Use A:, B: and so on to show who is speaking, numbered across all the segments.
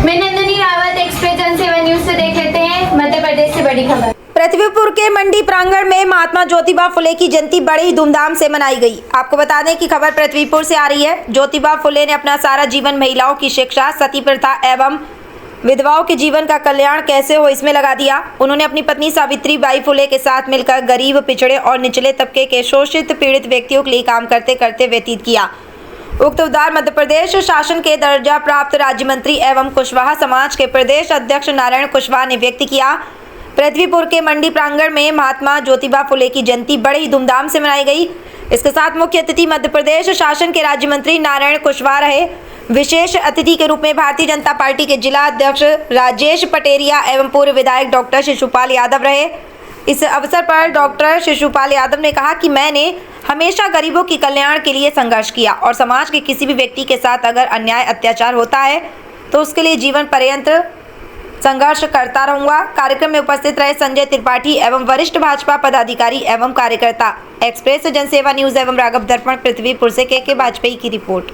A: मैं नंदिनी रावत, एक्सप्रेस जनसेवा न्यूज से देख लेते हैं मध्य प्रदेश से बड़ी खबर।
B: पृथ्वीपुर के मंडी प्रांगण में महात्मा ज्योतिबा फुले की जयंती बड़े ही धूमधाम से मनाई गई। आपको बता दें कि खबर पृथ्वीपुर से आ रही है। ज्योतिबा फुले ने अपना सारा जीवन महिलाओं की शिक्षा, सती प्रथा एवं विधवाओं के जीवन का कल्याण कैसे हो इसमें लगा दिया। उन्होंने अपनी पत्नी सावित्री बाई फुले के साथ मिलकर गरीब, पिछड़े और निचले तबके के शोषित, पीड़ित व्यक्तियों के लिए काम करते करते व्यतीत किया। उक्त उद्धार मध्य प्रदेश शासन के दर्जा प्राप्त राज्य मंत्री एवं कुशवाहा समाज के प्रदेश अध्यक्ष नारायण कुशवाहा ने व्यक्त किया। पृथ्वीपुर के मंडी प्रांगण में महात्मा ज्योतिबा फुले की जयंती बड़े ही धूमधाम से मनाई गई। इसके साथ मुख्य अतिथि मध्य प्रदेश शासन के राज्य मंत्री नारायण कुशवाहा रहे। विशेष अतिथि के रूप में भारतीय जनता पार्टी के जिला अध्यक्ष राजेश पटेरिया एवं पूर्व विधायक डॉक्टर शिशुपाल यादव रहे। इस अवसर पर डॉक्टर शिशुपाल यादव ने कहा कि मैंने हमेशा गरीबों के कल्याण के लिए संघर्ष किया और समाज के किसी भी व्यक्ति के साथ अगर अन्याय, अत्याचार होता है तो उसके लिए जीवन पर्यंत संघर्ष करता रहूंगा। कार्यक्रम में उपस्थित रहे संजय त्रिपाठी एवं वरिष्ठ भाजपा पदाधिकारी एवं कार्यकर्ता। एक्सप्रेस जनसेवा न्यूज एवं राघव दर्पण पृथ्वीपुर से के वाजपेयी की रिपोर्ट।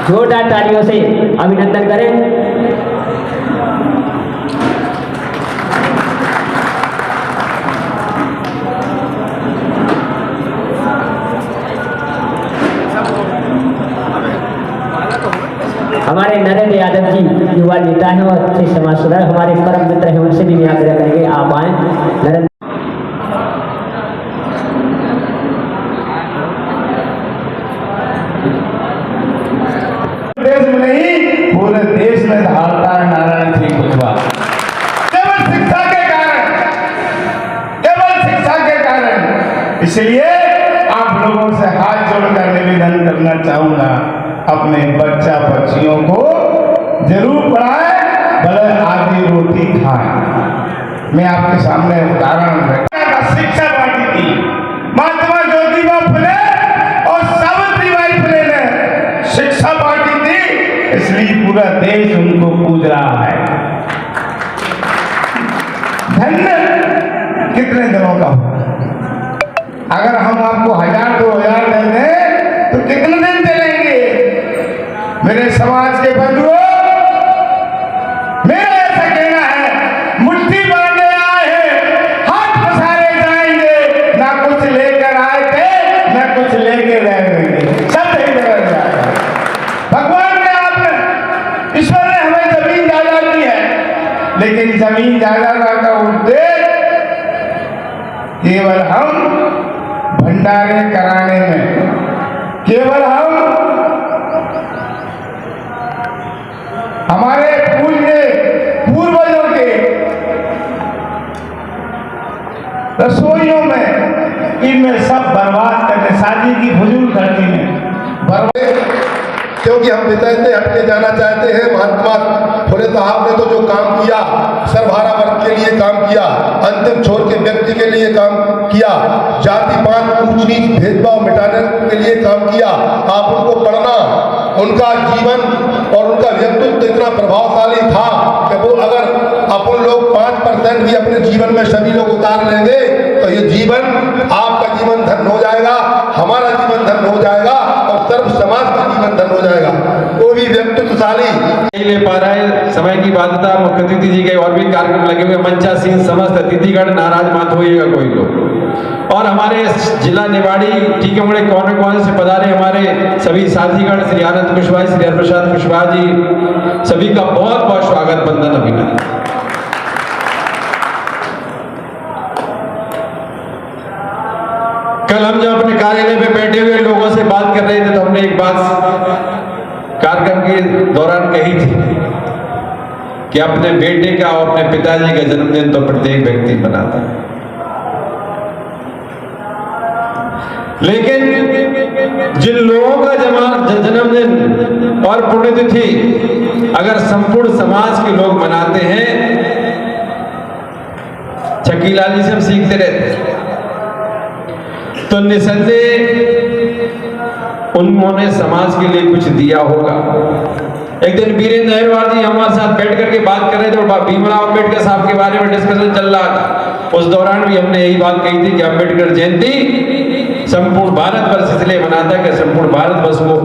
C: जोरदार तालियों से अभिनंदन करें। हमारे नरेंद्र यादव जी युवा नेता हैं और अच्छे समाज सुधारक, हमारे परम मित्र हैं, उनसे भी आग्रह करेंगे आप आए। नरेंद्र
D: देश में नहीं, पूरे देश में धारता है नारायण सिंह कुशवाहा। केवल शिक्षा के कारण, केवल शिक्षा के कारण। इसलिए आप लोगों से हाथ जोड़कर निवेदन करना चाहूंगा, अपने बच्चा बच्चियों को जरूर पढ़ाएं, भले आधी रोटी खाएं। मैं आपके सामने उदाहरण शिक्षा बांटी थी महात्मा ज्योतिबा फुले और सावित्री बाई फुले ने शिक्षा बांटी थी, इसलिए पूरा देश उनको पूज रहा है। धन्य कितने दिनों का हो, अगर हम आपको 1000 2000 दे दें तो कितने दिन चलेंगे। मेरे समाज के बंधुओं, मेरा ऐसा कहना है, मुट्ठी बांधे आए हैं, हाथ पसारे जाएंगे। ना कुछ लेकर आए थे, ना कुछ लेके रहेंगे, सब एक जगह जाएगा। भगवान ने, आपने, ईश्वर ने हमें जमीन जायदाद दी है, लेकिन जमीन जायदाद का उद्देश्य केवल हम भंडारे कराने में, केवल हम हमारे पूर्वजों के रसोइयों में, इनमें सब बर्बाद करने, शादी की फजूल खर्ची में बर्बाद।
E: क्योंकि हम विषय हटके जाना चाहते हैं। महात्मा फुले साहब ने तो जो काम किया, सर्वहारा वर्ग के लिए काम किया, अंतिम छोर के व्यक्ति के लिए काम किया, जाति पात ऊंच नीच भेदभाव मिटाने के लिए काम किया। आप उनको पढ़ना, उनका जीवन और उनका व्यक्तित्व इतना प्रभावशाली था कि वो अगर अपन लोग 5% भी अपने जीवन में सभी लोग उतार लेंगे तो ये जीवन, आपका जीवन धन हो जाएगा, हमारा जीवन धन हो जाएगा और सर्व समाज का जीवन धन हो जाएगा। वो भी व्यक्तित्वशाली
F: नहीं ले पा रहा है, समय की बाध्यता, मुख्य अतिथि जी के और भी कार्यक्रम लगे हुए, मंचासीन समस्त अतिथिगण नाराज मत होइएगा कोई लोग। और हमारे जिला निवाड़ी टीकमगढ़ कोने कोने से पधारे हमारे सभी साथीगण, श्री आनंद कुशवाहा, श्री हरप्रसाद कुशवाहा जी, सभी का बहुत बहुत स्वागत, वंदन, अभिनंदन। कल हम जब अपने कार्यालय में बैठे हुए लोगों से बात कर रहे थे तो हमने एक बात कार्यक्रम के दौरान कही थी कि अपने बेटे का और अपने पिताजी का जन्मदिन तो प्रत्येक व्यक्ति मनाता है, लेकिन जिन लोगों का जन्मदिन और पुण्यतिथि अगर संपूर्ण समाज के लोग मनाते हैं, छकीलाल जी से हम सीखते रहते हैं, तो निसंदेह उन्होंने समाज के लिए कुछ दिया होगा। एक दिन वीरेंद्र अहरवाल जी हमारे साथ बैठ करके बात कर रहे थे और भीमराव अम्बेडकर साहब के बारे में डिस्कशन चल रहा था। उस दौरान भी हमने यही बात कही थी कि अम्बेडकर जयंती संपूर्ण भारतवर्ष इसलिए मनाता है कि संपूर्ण भारतवर्ष को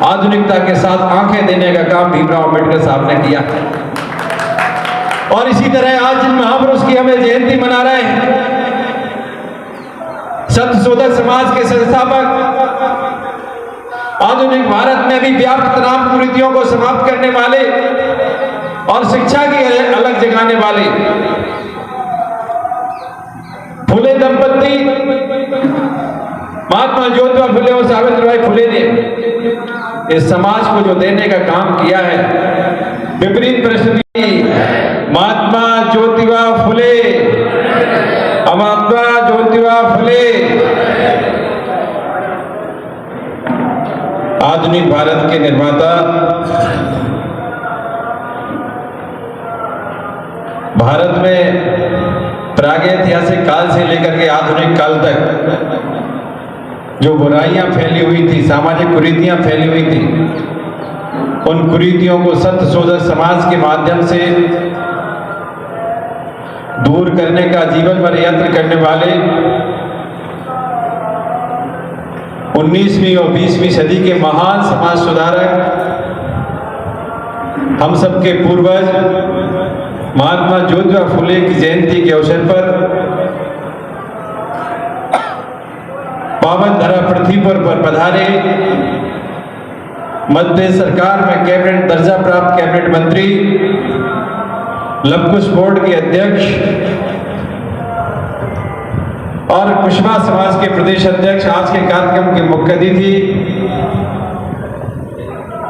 F: आधुनिकता के साथ आंखें देने का काम भीमराव अम्बेडकर साहब ने किया। और इसी तरह आज जिन महापुरुष की हमें जयंती मना रहे हैं, सत्यशोधक समाज के संस्थापक, आधुनिक भारत में भी व्याप्त तनाव कुरीतियों को समाप्त करने वाले और शिक्षा की अलग जगाने वाले फुले दंपति महात्मा ज्योतिबा फुले और सावित्रीबाई फुले ने इस समाज को जो देने का काम किया है, विपरीत परिस्थिति, महात्मा ज्योतिबा फुले, महात्मा ज्योतिबा फुले आधुनिक भारत के निर्माता, भारत में प्रागैतिहासिक काल से लेकर के आधुनिक काल तक जो बुराइयां फैली हुई थी, सामाजिक कुरीतियां फैली हुई थी, उन कुरीतियों को सत्यशोधक समाज के माध्यम से दूर करने का जीवन भर यत्न करने वाले 19वीं और 20वीं सदी के महान समाज सुधारक, हम सबके पूर्वज महात्मा ज्योतिबा फुले की जयंती के अवसर पर पावन धरा पृथ्वी पर पधारे मध्य प्रदेश सरकार में कैबिनेट दर्जा प्राप्त कैबिनेट मंत्री, लवकुश बोर्ड के अध्यक्ष और कुशवाहा समाज के प्रदेश अध्यक्ष, आज के कार्यक्रम के मुख्य अतिथि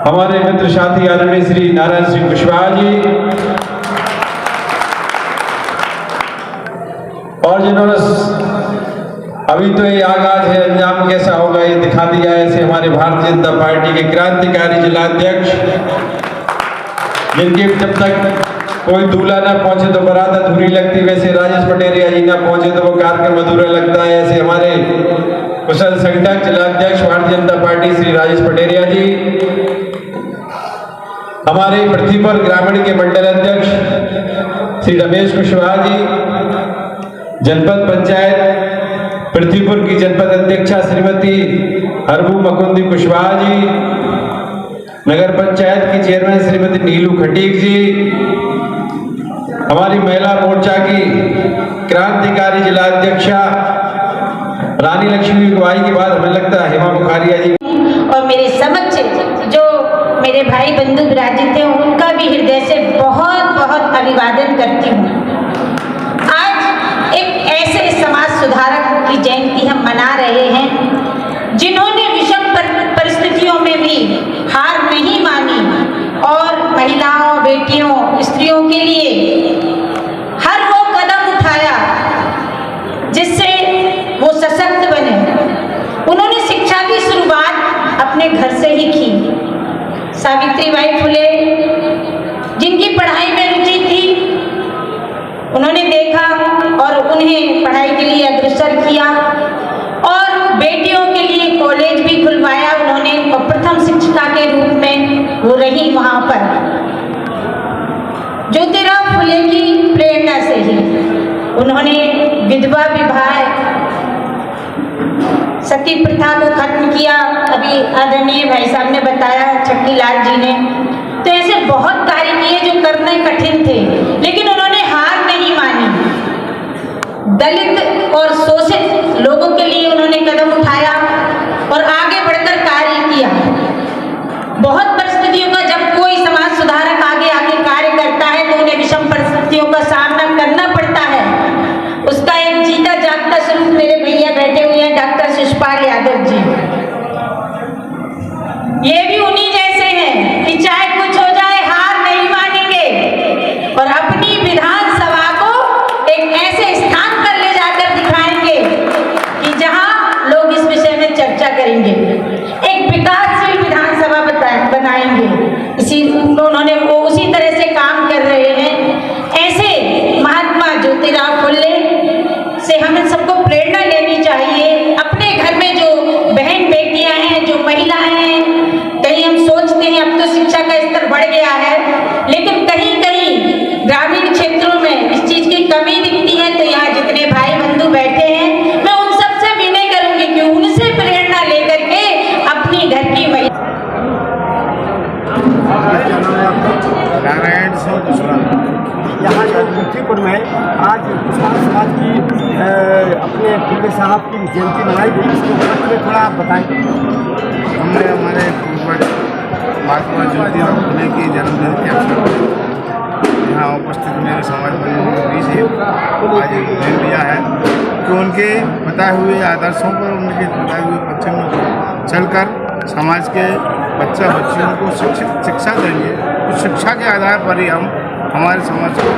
F: हमारे मित्र साथी आदरणीय श्री नारायण सिंह कुशवाहा जी, और जिन्होंने अभी तो ये आगाज है, अंजाम कैसा होगा ये दिखा दिया है, ऐसे हमारे भारतीय जनता पार्टी के क्रांतिकारी जिलाध्यक्ष, जिनके जब तक कोई दूल्हा ना पहुंचे तो बारात अधूरी लगती, वैसे राजेश पटेरिया जी ना पहुंचे तो वो कार्यक्रम अधूरा लगता है। ऐसे हमारे कुशल संगठक जिलाध्यक्ष भारतीय जनता पार्टी श्री राजेश पटेरिया जी, हमारे पृथ्वीपुर ग्रामीण के मंडल अध्यक्ष श्री रमेश कुशवाहा जी, जनपद पंचायत पृथ्वीपुर की जनपद अध्यक्षा श्रीमती हरबू मकुंदी कुशवाहा जी, नगर पंचायत की चेयरमैन श्रीमती नीलू खटीक जी, हमारी महिला मोर्चा की क्रांतिकारी जिला अध्यक्षा रानी लक्ष्मी गवाई के बाद हमें लगता है हेमा बुखारिया जी,
G: और मेरे समक्ष जो मेरे भाई बंधु विराजित थे उनका भी हृदय से बहुत बहुत अभिवादन करती हूँ। आज एक ऐसे समाज सुधारक की जयंती हम मना रहे हैं जिन्होंने विषम परिस्थितियों में भी हार नहीं मानी और महिलाओं, बेटियों, स्त्रियों के लिए हर वो कदम उठाया जिससे वो सशक्त बने। उन्होंने शिक्षा की शुरुआत अपने घर से ही की। सावित्रीबाई फुले जिनकी पढ़ाई में रुचि थी, उन्होंने देखा और उन्हें पढ़ाई के लिए अग्रसर किया और बेटियों के लिए कॉलेज भी खुलवाया उन्होंने, और प्रथम शिक्षिका के रूप में वो रही वहाँ पर। ज्योतिराव फुले की प्रेरणा से ही उन्होंने विधवा विवाह सती प्रथा को खत्म किया, अभी आदरणीय भाई साहब ने बताया, छक्की लाल जी ने। तो ऐसे बहुत कार्य किए जो करने कठिन थे, लेकिन उन्होंने हार नहीं मानी। दलित और शोषित लोगों के लिए उन्होंने कदम उठाया और आगे बढ़कर कार्य किया। बहुत परिस्थितियों का, जब कोई समाज सुधारक आगे आगे कार्य करता है तो उन्हें विषम परिस्थितियों का सामना करना पड़ता है। उसका एक जीता जागता स्वरूप मेरे भैया बैठे हुए हैं, डॉक्टर शिषपाल यादव जी। ये भी उन्हीं जैसे हैं कि चाहे कुछ हो जाए हार नहीं मानेंगे और अपनी विधानसभा को एक ऐसे स्थान पर ले जाकर दिखाएंगे कि जहां लोग इस विषय में चर्चा करेंगे, एक विकासशील विधानसभा बनाएंगे। उन्होंने वो उसी तरह से काम कर रहे हैं। ऐसे महात्मा ज्योतिराव फुले से हमें सबको प्रेरणा लेनी चाहिए। अपने घर में जो बहन बेटियां हैं, जो महिलाएं हैं, कहीं हम सोचते हैं अब तो शिक्षा का स्तर बढ़ गया है, लेकिन कहीं कहीं ग्रामीण क्षेत्रों में इस चीज की कमी दिखती है। तो यहाँ जितने भाई बंधु बैठे हैं, मैं उन सबसे विनय करूंगी कि उनसे प्रेरणा लेकर के अपनी घर की महिला।
H: नारायण सिंह कुशवाहा यहाँ लखीमपुर में आज कुशवाहा समाज की अपने फुले साहब की जयंती मनाई गई, इसके बारे में थोड़ा आप बताएं।
I: हमने हमारे पूर्वज महात्मा ज्योतिराव फुले की जन्मदिन के अवसर पर यहाँ उपस्थित मेरे समाज बंधुओं से आज एक दिन दिया है कि उनके बताए हुए आदर्शों पर, उनके बताए हुए पक्षों में चलकर समाज के बच्चा बच्चियों को शिक्षा देंगे। तो शिक्षा के आधार पर ही हम हमारे समाज को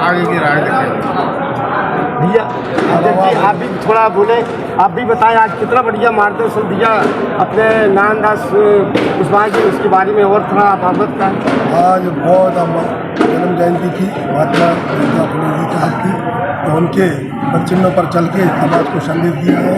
I: आगे की राह देखेंगे।
H: भैया आप भी थोड़ा बोले, आप भी बताएं आज कितना बढ़िया मार्गदर्शन दिया अपने नानदास कुशवाहा जी, उसके बारे में और थोड़ा आप अवगत करें।
E: आज बहुत जन्म जयंती की महात्मा ज्योतिराव फुले जी की, तो उनके चिन्हों पर चल के समाज को संदेश दिया है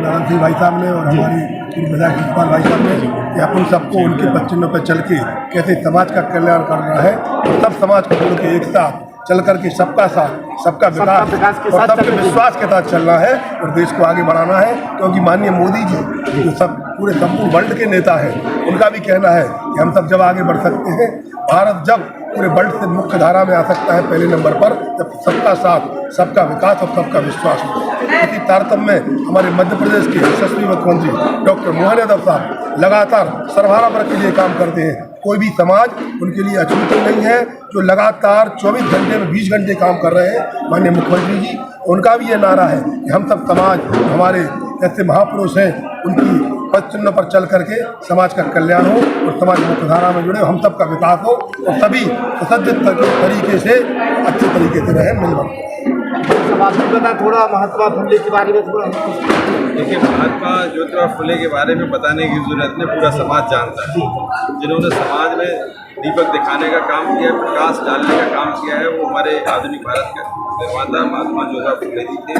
E: नारायण सिंह भाई साहब ने और हमारी विधायक शिषपाल भाई साहब ने, कि अपन सबको उनके चिन्हों पर चल के कैसे समाज का कल्याण करना है और सब समाज को जोड़ के एक साथ चल करके सबका साथ, सबका विकास और सबके विश्वास के साथ चलना है और देश को आगे बढ़ाना है। क्योंकि माननीय मोदी जी जो सब पूरे संपूर्ण वर्ल्ड के नेता हैं, उनका भी कहना है कि हम सब जब आगे बढ़ सकते हैं, भारत जब पूरे वर्ल्ड से मुख्य धारा में आ सकता है पहले नंबर पर, जब सबका साथ, सबका विकास और सबका विश्वास हो। इसी तारतम्य में हमारे मध्य प्रदेश के यशस्वी मुख्यमंत्री डॉक्टर मोहन यादव साहब लगातार सर्वहारा वर्ग के लिए काम करते हैं। कोई भी समाज उनके लिए अछूत नहीं है, जो लगातार 24 घंटे में 20 घंटे काम कर रहे हैं माननीय मुख्यमंत्री जी। उनका भी ये नारा है कि हम सब समाज, हमारे ऐसे महापुरुष हैं, उनकी पद चिन्ह पर चल करके समाज का कल्याण हो और समाज मुख्यधारा में जुड़े, हम सब का विकास हो और सभी सुसज्जित तरीके से अच्छे तरीके से रहे मिलकर।
H: आप भी बता थोड़ा महात्मा फुले के बारे में थोड़ा।
F: देखिए, महात्मा ज्योतिराव फुले के बारे में बताने की जरूरत नहीं, पूरा समाज जानता है। जिन्होंने समाज में दीपक दिखाने का काम किया, प्रकाश डालने का काम किया है, वो हमारे आधुनिक भारत के निर्माता महात्मा ज्योतिराव फुले जी थे।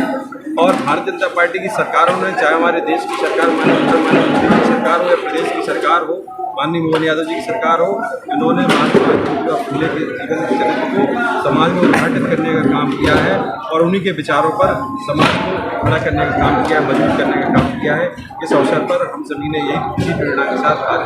F: और भारतीय जनता पार्टी की सरकारों ने, चाहे हमारे देश की सरकार, माननीय मोदी की सरकार हो या प्रदेश की सरकार हो, माननीय मोहन यादव जी की सरकार हो, इन्होंने महात्मा ज्योतिराव फुले के जीवन चरित्र को समाज में उद्घाटित करने का काम किया है और उन्हीं के विचारों पर समाज को खड़ा करने का काम किया है, मजबूत करने का काम किया है। इस अवसर पर हम सभी ने यही प्रेरणा के साथ आज